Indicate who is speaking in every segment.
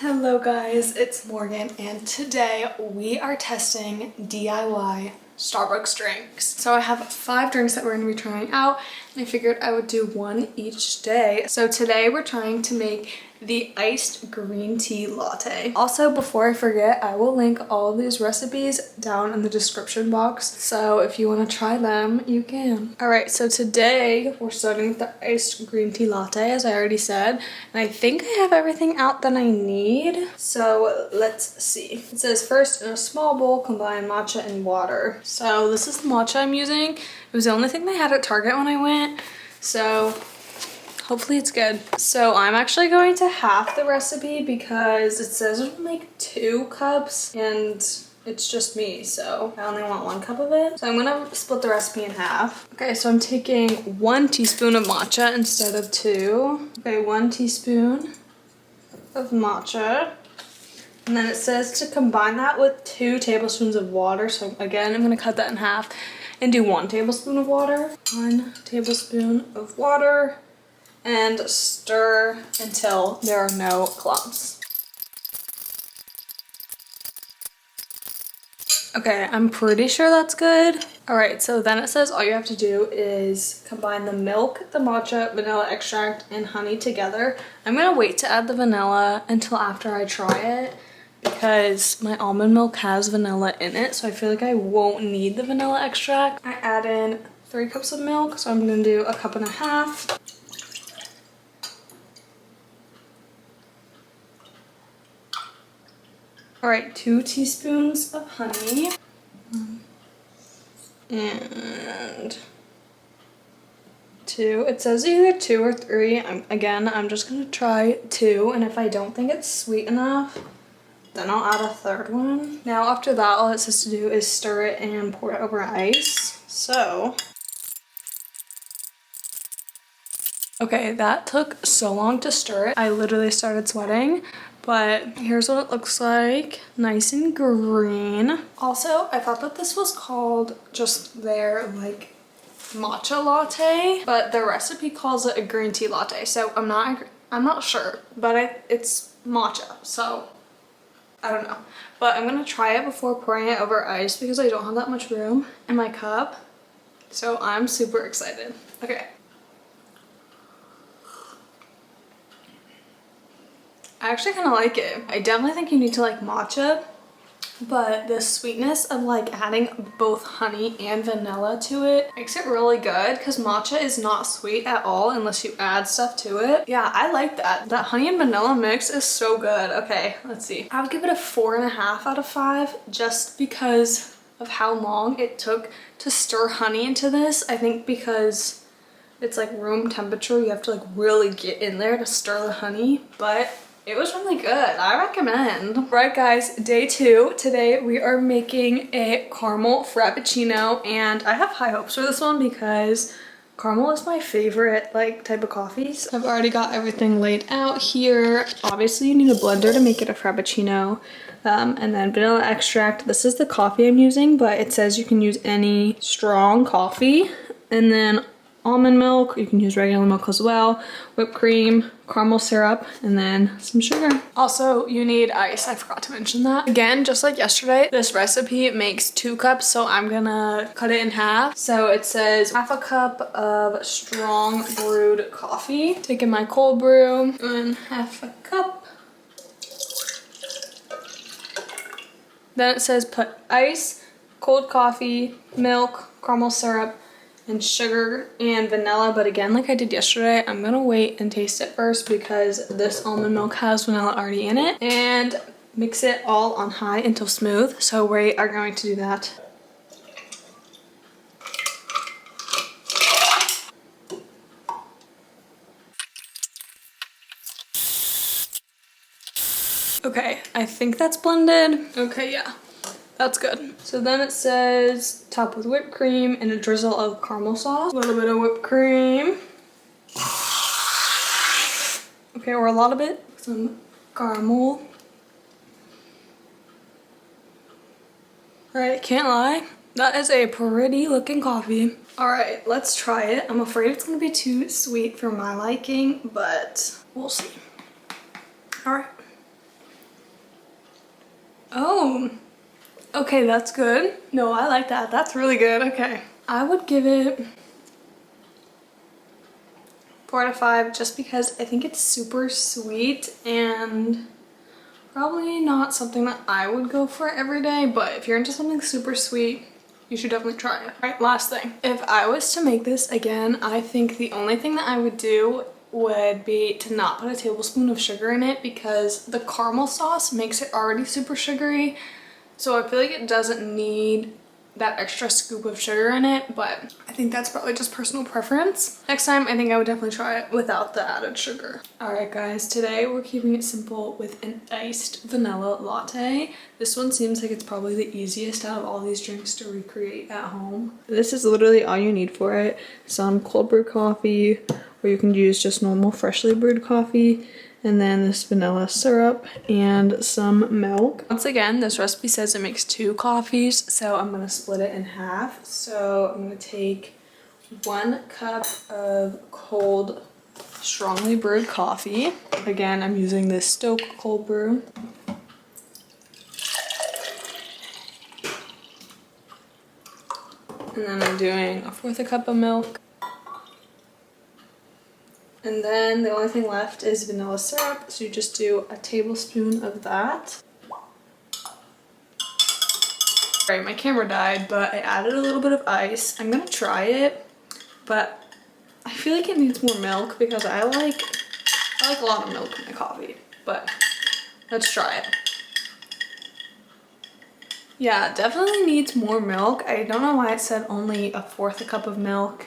Speaker 1: Hello guys, it's Morgan and today we are testing DIY Starbucks drinks. So I have 5 drinks that we're going to be trying out and I figured I would do one each day. So today we're trying to make the iced green tea latte. Also, before I forget, I will link all of these recipes down in the description box. So if you want to try them, you can. Alright, so today we're starting with the iced green tea latte, as I already said. And I think I have everything out that I need. So let's see. It says first, in a small bowl, combine matcha and water. So this is the matcha I'm using. It was the only thing they had at Target when I went. So hopefully it's good. So I'm actually going to half the recipe because it says it'll make 2 cups and it's just me, so I only want 1 cup of it. So I'm gonna split the recipe in half. Okay, so I'm taking 1 teaspoon of matcha instead of 2. Okay, 1 teaspoon of matcha. And then it says to combine that with 2 tablespoons of water. So again, I'm gonna cut that in half and do 1 tablespoon of water. 1 tablespoon of water. And stir until there are no clumps. Okay, I'm pretty sure that's good. Alright, so then it says all you have to do is combine the milk, the matcha, vanilla extract, and honey together. I'm gonna wait to add the vanilla until after I try it because my almond milk has vanilla in it, so I feel like I won't need the vanilla extract. I add in 3 cups of milk, so I'm gonna do 1.5 cups. Alright, 2 teaspoons of honey. And 2. It says either 2 or 3. I'm just going to try 2. And if I don't think it's sweet enough, then I'll add a 3rd one. Now after that, all it says to do is stir it and pour it over ice. So okay, that took so long to stir it. I literally started sweating. But here's what it looks like. Nice and green. Also, I thought that this was called just their like matcha latte, but the recipe calls it a green tea latte. So I'm not sure, but it's matcha. So I don't know. But I'm gonna try it before pouring it over ice because I don't have that much room in my cup. So I'm super excited. Okay. I actually kind of like it. I definitely think you need to like matcha, but the sweetness of like adding both honey and vanilla to it makes it really good because matcha is not sweet at all unless you add stuff to it. Yeah, I like that. That honey and vanilla mix is so good. Okay, let's see. I would give it a 4.5 out of 5 just because of how long it took to stir honey into this. I think because it's like room temperature, you have to like really get in there to stir the honey, but it was really good. I recommend. Right guys, day 2. Today we are making a caramel frappuccino and I have high hopes for this one because caramel is my favorite like type of coffees. I've already got everything laid out here. Obviously you need a blender to make it a frappuccino. And then vanilla extract. This is the coffee I'm using, but it says you can use any strong coffee. And then almond milk, you can use regular milk as well, whipped cream, caramel syrup, and then some sugar. Also, you need ice. I forgot to mention that. Again, just like yesterday, this recipe makes 2 cups, so I'm gonna cut it in half. So it says 1/2 cup of strong brewed coffee. Taking my cold brew and 1/2 cup. Then it says put ice, cold coffee, milk, caramel syrup, and sugar and vanilla, but again, like I did yesterday, I'm gonna wait and taste it first because this almond milk has vanilla already in it, and mix it all on high until smooth. So we are going to do that. Okay, I think that's blended. Okay, yeah. That's good. So then it says top with whipped cream and a drizzle of caramel sauce. A little bit of whipped cream. Okay, or a lot of it. Some caramel. Alright, can't lie. That is a pretty looking coffee. Alright, let's try it. I'm afraid it's gonna be too sweet for my liking, but we'll see. Alright. Oh, okay, that's good. No, I like that. That's really good. Okay. I would give it 4 out of 5 just because I think it's super sweet and probably not something that I would go for every day, but if you're into something super sweet, you should definitely try it. All right, last thing. If I was to make this again, I think the only thing that I would do would be to not put a tablespoon of sugar in it because the caramel sauce makes it already super sugary. So I feel like it doesn't need that extra scoop of sugar in it, but I think that's probably just personal preference. Next time, I think I would definitely try it without the added sugar. All right, guys, today we're keeping it simple with an iced vanilla latte. This one seems like it's probably the easiest out of all these drinks to recreate at home. This is literally all you need for it. Some cold brew coffee, or you can use just normal freshly brewed coffee, and then this vanilla syrup and some milk. Once again, this recipe says it makes 2 coffees, so I'm gonna split it in half. So I'm gonna take 1 cup of cold, strongly brewed coffee. Again, I'm using this Stoke cold brew. And then I'm doing 1/4 cup of milk. And then the only thing left is vanilla syrup, so you just do a tablespoon of that. Alright, my camera died, but I added a little bit of ice. I'm gonna try it, but I feel like it needs more milk because I like a lot of milk in my coffee, but let's try it. Yeah, it definitely needs more milk. I don't know why it said only 1/4 cup of milk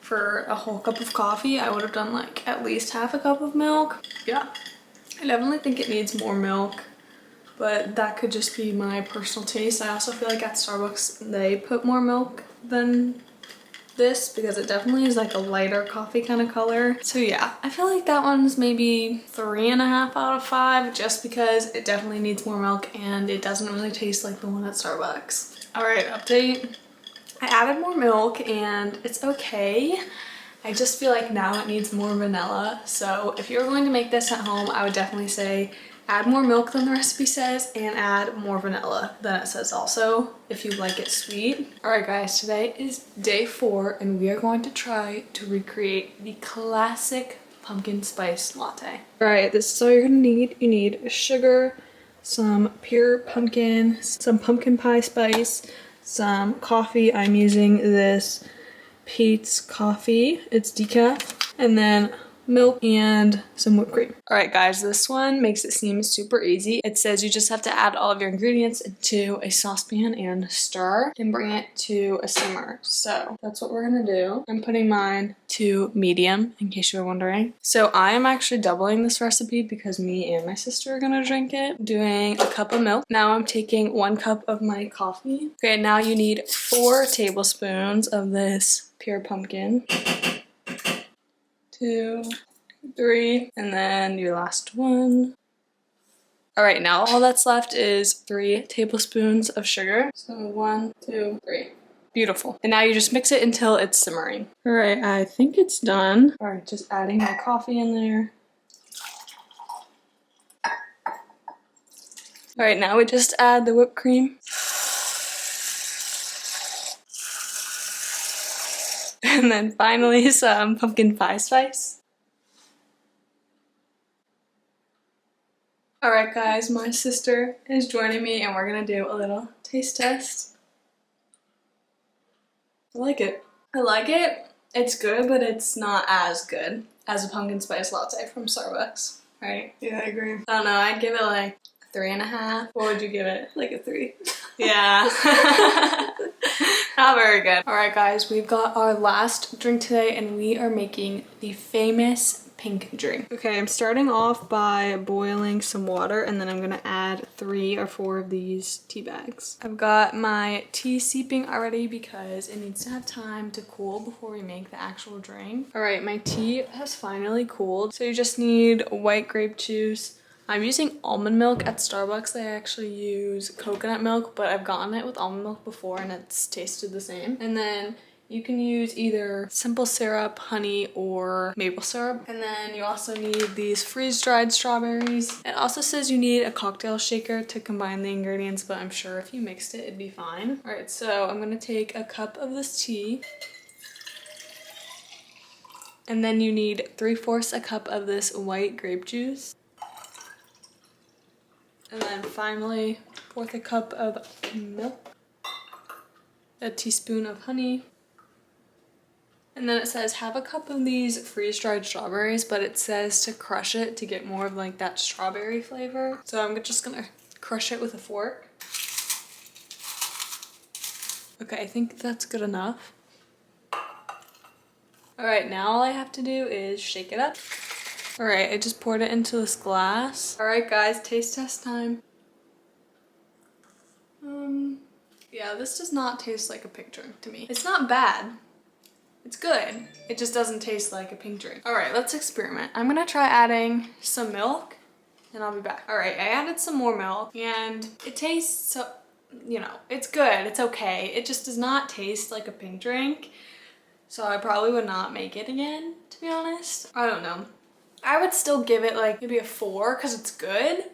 Speaker 1: for a whole cup of coffee. I would have done like at least 1/2 cup of milk. Yeah, I definitely think it needs more milk, but that could just be my personal taste. I also feel like at Starbucks they put more milk than this because it definitely is like a lighter coffee kind of color. So yeah, I feel like that one's maybe 3.5 out of 5 just because it definitely needs more milk and it doesn't really taste like the one at Starbucks. All right, update. I added more milk and it's okay. I just feel like now it needs more vanilla. So if you're going to make this at home, I would definitely say add more milk than the recipe says and add more vanilla than it says also if you like it sweet. All right guys, today is day 4 and we are going to try to recreate the classic pumpkin spice latte. All right, this is all you're gonna need. You need sugar, some pure pumpkin, some pumpkin pie spice, some coffee. I'm using this Pete's coffee, it's decaf, and then milk and some whipped cream. All right guys, this one makes it seem super easy. It says you just have to add all of your ingredients into a saucepan and stir and bring it to a simmer. So that's what we're gonna do. I'm putting mine to medium in case you're wondering. So I am actually doubling this recipe because me and my sister are gonna drink it. Doing 1 cup of milk. Now I'm taking 1 cup of my coffee. Okay, now you need 4 tablespoons of this pure pumpkin. 2, 3, and then your last one. All right, now all that's left is 3 tablespoons of sugar. So 1, 2, 3. Beautiful. And now you just mix it until it's simmering. All right, I think it's done. All right, just adding my coffee in there. All right, now we just add the whipped cream. And then finally some pumpkin pie spice. All right guys, my sister is joining me and we're gonna do a little taste test. I like it. I like it. It's good, but it's not as good as a pumpkin spice latte from Starbucks, right? Yeah, I agree. I don't know, I'd give it like 3.5. What would you give it? Like a 3. Yeah. Not very good. All right guys, we've got our last drink today and we are making the famous pink drink. Okay, I'm starting off by boiling some water and then I'm gonna add 3 or 4 of these tea bags. I've got my tea seeping already because it needs to have time to cool before we make the actual drink. All right, my tea has finally cooled. So you just need white grape juice. I'm using almond milk. At Starbucks, they actually use coconut milk, but I've gotten it with almond milk before and it's tasted the same. And then You can use either simple syrup, honey, or maple syrup. And then you also need these freeze-dried strawberries. It also says you need a cocktail shaker to combine the ingredients, but I'm sure if you mixed it, it'd be fine. All right, so I'm gonna take a cup of this tea. And then you need 3/4 a cup of this white grape juice. And then finally, 1/4 a cup of milk. A teaspoon of honey. And then it says have a cup of these freeze-dried strawberries, but it says to crush it to get more of like that strawberry flavor. So I'm just gonna crush it with a fork. Okay, I think that's good enough. All right, now all I have to do is shake it up. All right, I just poured it into this glass. All right, guys, taste test time. Yeah, this does not taste like a pink drink to me. It's not bad. It's good. It just doesn't taste like a pink drink. All right, let's experiment. I'm gonna try adding some milk and I'll be back. All right, I added some more milk and it tastes so, you know, it's good, it's okay. It just does not taste like a pink drink. So I probably would not make it again, to be honest. I don't know. I would still give it like maybe a 4 because it's good,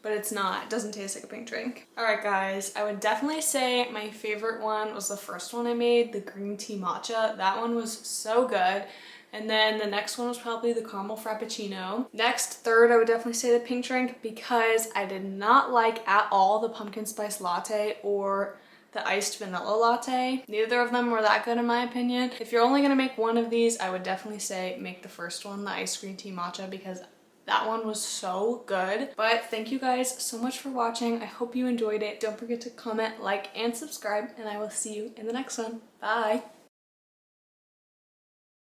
Speaker 1: but it's not. It doesn't taste like a pink drink. All right, guys, I would definitely say my favorite one was the first one I made, the green tea matcha. That one was so good. And then the next one was probably the Caramel Frappuccino. Next, third, I would definitely say the pink drink because I did not like at all the Pumpkin Spice Latte or the iced vanilla latte. Neither of them were that good in my opinion. If you're only gonna make one of these, I would definitely say make the first one, the iced green tea matcha, because that one was so good. But thank you guys so much for watching. I hope you enjoyed it. Don't forget to comment, like, and subscribe, and I will see you in the next one. Bye.